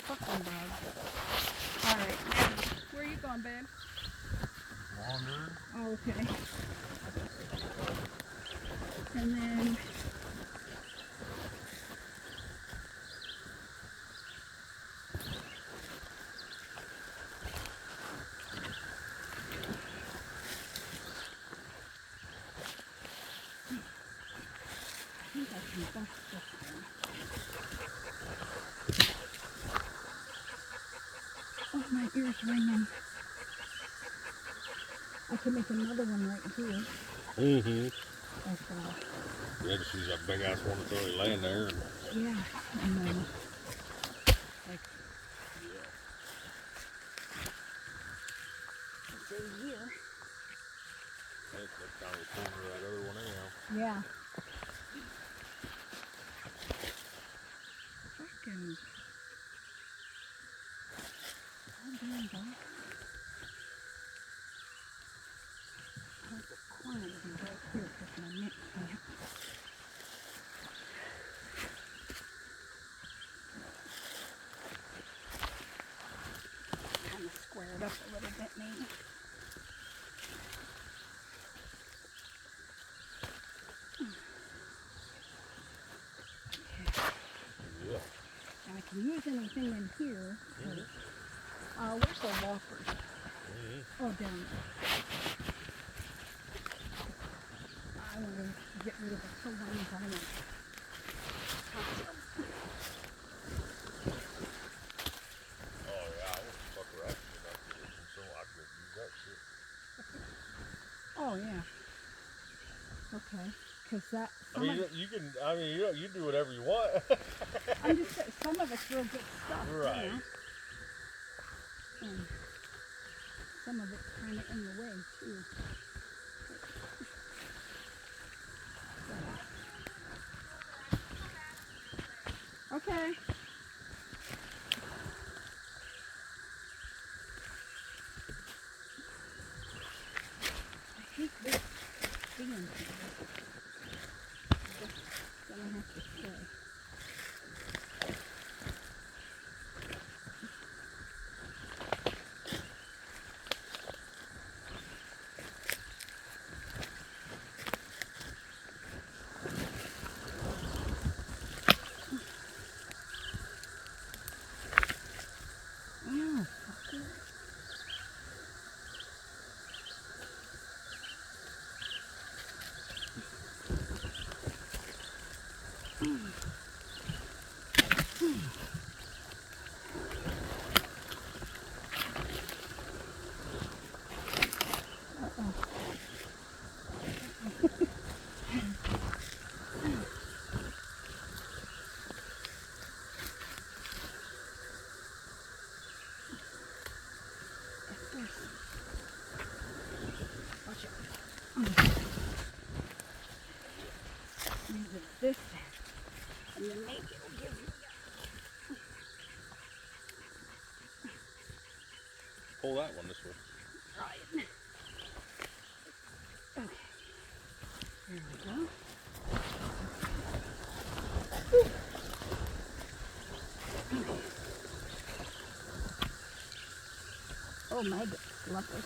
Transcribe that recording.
fucking bug. Alright, where are you going, babe? Longer. Oh, okay. And then I think I can bust this one. Oh, my ear's ringing. I can make another one right here. Mm-hmm. Like Yeah, just use that big ass one that's already laying there. And yeah, and then like say here. that's down the corner of that other one anyhow. Yeah. Fucking. Oh, damn, dog. I want the corner to be right here because my neck can't. Kind of square it up a little bit, maybe. Yeah. And I can use anything in here. Where's the walkers? Oh, down there. I want to get rid of the full ones I want. Oh yeah, I want to fuck around with that kitchen, so I could use that shit. Oh, yeah. Okay. Because that. I mean, you can. I mean, you do whatever you want. I'm just saying, some of it's real good stuff. Right. You know? And some of it's kind of in the way, too. Okay. I hate this thing. I'm just gonna have to stay. Oh, fucker. This and then maybe it'll give you Pull that one this way. right. Okay. There we go. Okay. Oh my god, lovely.